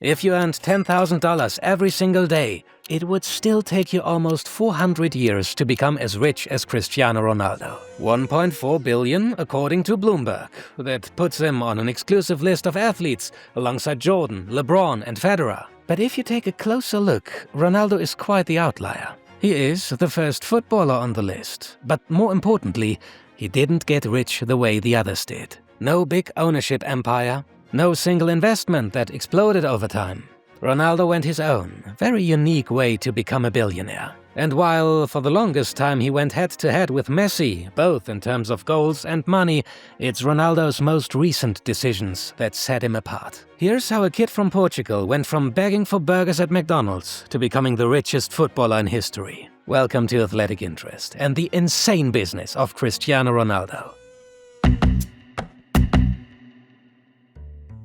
If you earned $10,000 every single day, it would still take you almost 400 years to become as rich as Cristiano Ronaldo. 1.4 billion according to Bloomberg. That puts him on an exclusive list of athletes alongside Jordan, LeBron and Federer. But if you take a closer look, Ronaldo is quite the outlier. He is the first footballer on the list, but more importantly, he didn't get rich the way the others did. No big ownership empire, no single investment that exploded over time. Ronaldo went his own, very unique way to become a billionaire. And while for the longest time he went head-to-head with Messi, both in terms of goals and money, it's Ronaldo's most recent decisions that set him apart. Here's how a kid from Portugal went from begging for burgers at McDonald's to becoming the richest footballer in history. Welcome to Athletic Interest and the insane business of Cristiano Ronaldo.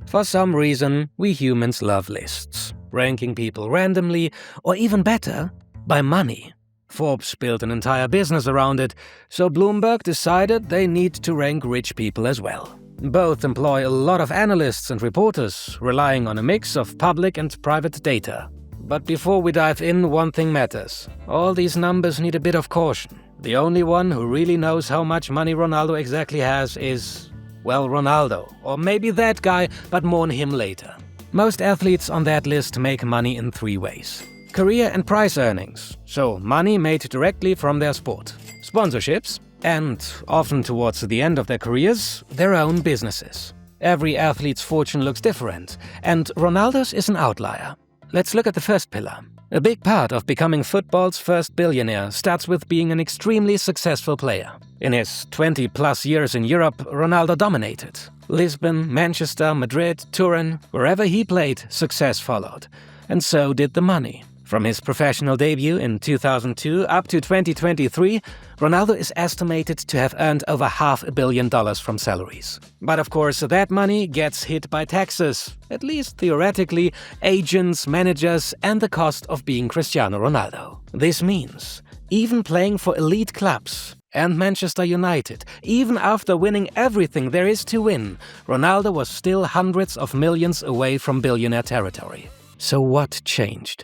For some reason, we humans love lists, ranking people randomly, or even better, by money. Forbes built an entire business around it, so Bloomberg decided they need to rank rich people as well. Both employ a lot of analysts and reporters, relying on a mix of public and private data. But before we dive in, one thing matters. All these numbers need a bit of caution. The only one who really knows how much money Ronaldo exactly has is, well, Ronaldo. Or maybe that guy, but more on him later. Most athletes on that list make money in 3 ways. Career and prize earnings, so money made directly from their sport. Sponsorships, and, often towards the end of their careers, their own businesses. Every athlete's fortune looks different, and Ronaldo's is an outlier. Let's look at the first pillar. A big part of becoming football's first billionaire starts with being an extremely successful player. In his 20-plus years in Europe, Ronaldo dominated. Lisbon, Manchester, Madrid, Turin, wherever he played, success followed. And so did the money. From his professional debut in 2002 up to 2023, Ronaldo is estimated to have earned over $500 million from salaries. But of course, that money gets hit by taxes, at least theoretically, agents, managers, and the cost of being Cristiano Ronaldo. This means, even playing for elite clubs and Manchester United, even after winning everything there is to win, Ronaldo was still hundreds of millions away from billionaire territory. So what changed?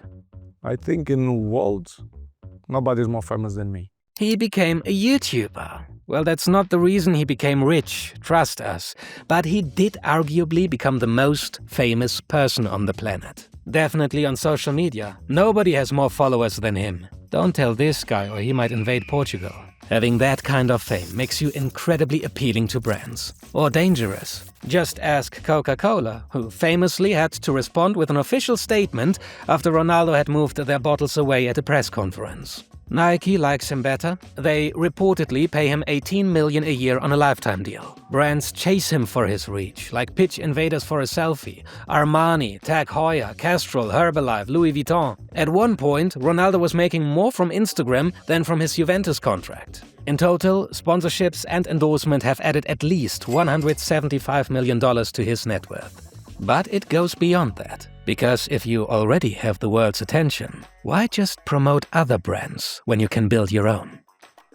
I think in the world, nobody's more famous than me. He became a YouTuber. Well, that's not the reason he became rich, trust us. But he did arguably become the most famous person on the planet. Definitely on social media. Nobody has more followers than him. Don't tell this guy or he might invade Portugal. Having that kind of fame makes you incredibly appealing to brands. Or dangerous. Just ask Coca-Cola, who famously had to respond with an official statement after Ronaldo had moved their bottles away at a press conference. Nike likes him better. They reportedly pay him $18 million a year on a lifetime deal. Brands chase him for his reach, like pitch invaders for a selfie. Armani, Tag Heuer, Castrol, Herbalife, Louis Vuitton. At one point, Ronaldo was making more from Instagram than from his Juventus contract. In total, sponsorships and endorsement have added at least $175 million to his net worth. But it goes beyond that. Because if you already have the world's attention, why just promote other brands when you can build your own?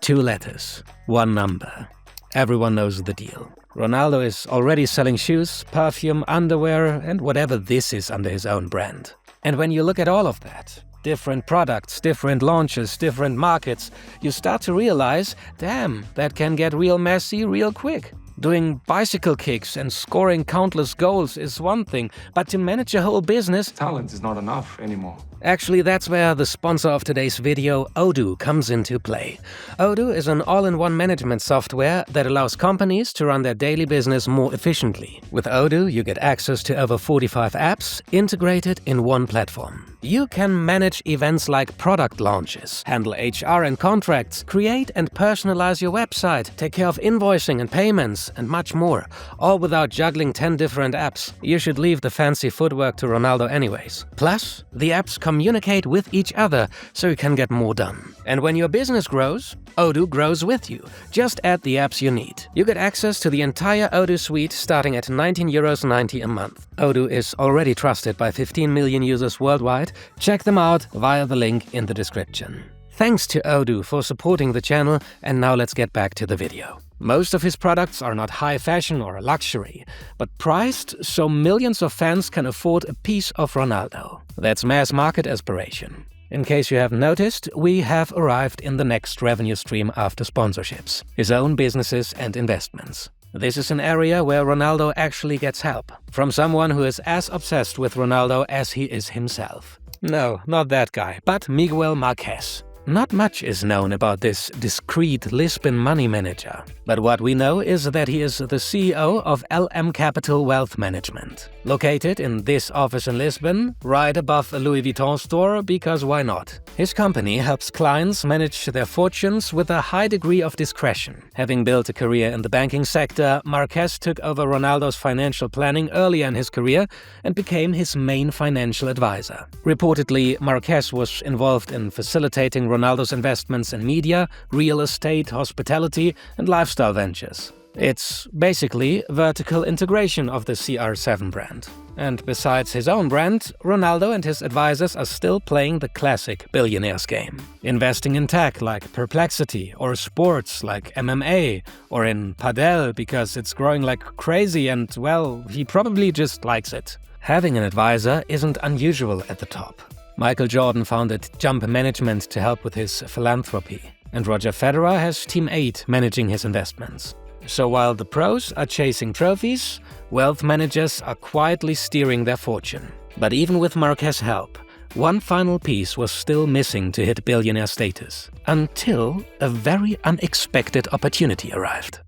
2 letters, 1 number. Everyone knows the deal. Ronaldo is already selling shoes, perfume, underwear, and whatever this is under his own brand. And when you look at all of that, different products, different launches, different markets, you start to realize, damn, that can get real messy real quick. Doing bicycle kicks and scoring countless goals is one thing, but to manage a whole business, talent is not enough anymore. Actually, that's where the sponsor of today's video, Odoo, comes into play. Odoo is an all-in-one management software that allows companies to run their daily business more efficiently. With Odoo, you get access to over 45 apps integrated in one platform. You can manage events like product launches, handle HR and contracts, create and personalize your website, take care of invoicing and payments, and much more, all without juggling 10 different apps. You should leave the fancy footwork to Ronaldo anyways. Plus, the apps communicate with each other so you can get more done. And when your business grows, Odoo grows with you. Just add the apps you need. You get access to the entire Odoo suite starting at €19.90 a month. Odoo is already trusted by 15 million users worldwide. Check them out via the link in the description. Thanks to Odoo for supporting the channel, and now let's get back to the video. Most of his products are not high fashion or luxury, but priced so millions of fans can afford a piece of Ronaldo. That's mass market aspiration. In case you haven't noticed, we have arrived in the next revenue stream after sponsorships, his own businesses and investments. This is an area where Ronaldo actually gets help, from someone who is as obsessed with Ronaldo as he is himself. No, not that guy, but Miguel Marquez. Not much is known about this discreet Lisbon money manager, but what we know is that he is the CEO of LM Capital Wealth Management, located in this office in Lisbon, right above a Louis Vuitton store, because why not? His company helps clients manage their fortunes with a high degree of discretion. Having built a career in the banking sector, Marquez took over Ronaldo's financial planning earlier in his career and became his main financial advisor. Reportedly, Marquez was involved in facilitating Ronaldo's investments in media, real estate, hospitality, and lifestyle ventures. It's basically vertical integration of the CR7 brand. And besides his own brand, Ronaldo and his advisors are still playing the classic billionaire's game. Investing in tech like Perplexity, or sports like MMA, or in padel because it's growing like crazy and, well, he probably just likes it. Having an advisor isn't unusual at the top. Michael Jordan founded Jump Management to help with his philanthropy, and Roger Federer has Team 8 managing his investments. So while the pros are chasing trophies, wealth managers are quietly steering their fortune. But even with Marquez's help, one final piece was still missing to hit billionaire status, until a very unexpected opportunity arrived.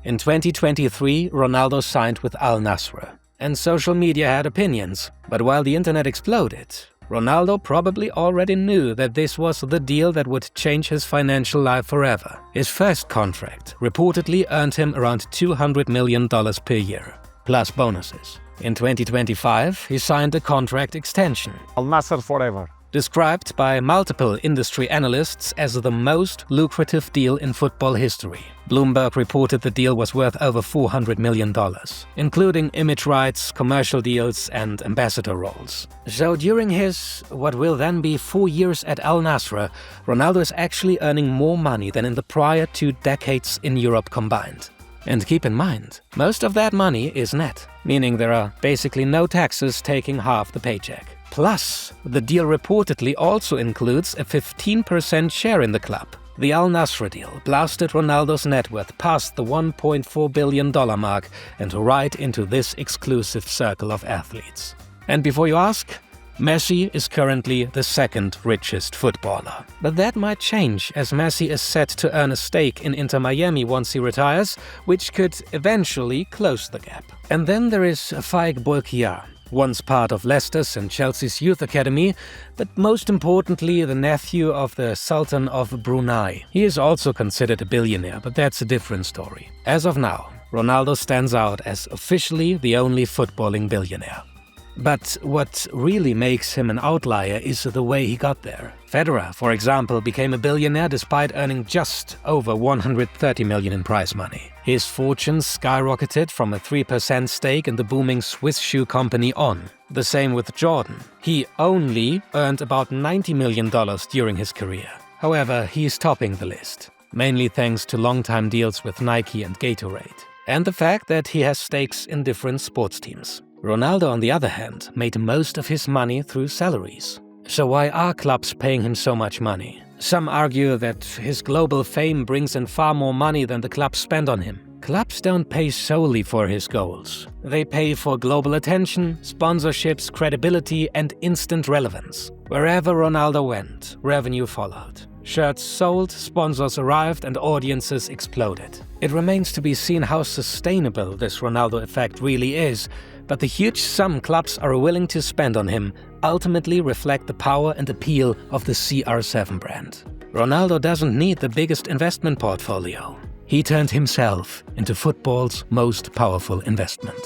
In 2023, Ronaldo signed with Al-Nassr, and social media had opinions, but while the internet exploded, Ronaldo probably already knew that this was the deal that would change his financial life forever. His first contract reportedly earned him around $200 million per year, plus bonuses. In 2025, he signed a contract extension. Al-Nassr forever. Described by multiple industry analysts as the most lucrative deal in football history. Bloomberg reported the deal was worth over $400 million, including image rights, commercial deals, and ambassador roles. So during his, what will then be 4 years at Al-Nassr, Ronaldo is actually earning more money than in the prior 2 decades in Europe combined. And keep in mind, most of that money is net, meaning there are basically no taxes taking half the paycheck. Plus, the deal reportedly also includes a 15% share in the club. The Al-Nassr deal blasted Ronaldo's net worth past the $1.4 billion mark and right into this exclusive circle of athletes. And before you ask, Messi is currently the second richest footballer. But that might change, as Messi is set to earn a stake in Inter Miami once he retires, which could eventually close the gap. And then there is Faik Boulkia, once part of Leicester's and Chelsea's youth academy, but most importantly the nephew of the Sultan of Brunei. He is also considered a billionaire, but that's a different story. As of now, Ronaldo stands out as officially the only footballing billionaire. But what really makes him an outlier is the way he got there. Federer, for example, became a billionaire despite earning just over $130 million in prize money. His fortune skyrocketed from a 3% stake in the booming Swiss shoe company On. The same with Jordan. He only earned about $90 million during his career. However, he's topping the list, mainly thanks to long-time deals with Nike and Gatorade, and the fact that he has stakes in different sports teams. Ronaldo, on the other hand, made most of his money through salaries. So why are clubs paying him so much money? Some argue that his global fame brings in far more money than the clubs spend on him. Clubs don't pay solely for his goals. They pay for global attention, sponsorships, credibility, and instant relevance. Wherever Ronaldo went, revenue followed. Shirts sold, sponsors arrived, and audiences exploded. It remains to be seen how sustainable this Ronaldo effect really is, but the huge sum clubs are willing to spend on him ultimately reflect the power and appeal of the CR7 brand. Ronaldo doesn't need the biggest investment portfolio. He turned himself into football's most powerful investment.